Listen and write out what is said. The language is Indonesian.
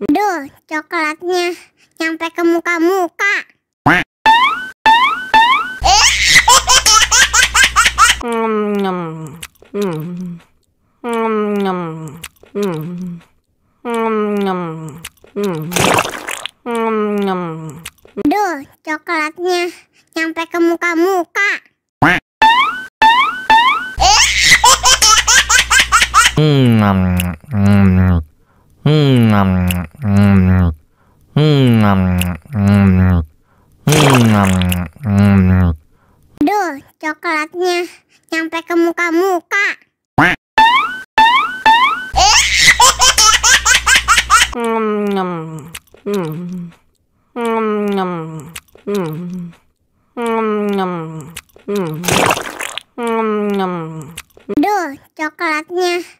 Duh, coklatnya nyampe ke muka-muka. Duh, coklatnya nyampe ke muka-muka. Duh, coklatnya nyampe ke muka-muka. Duh, coklatnya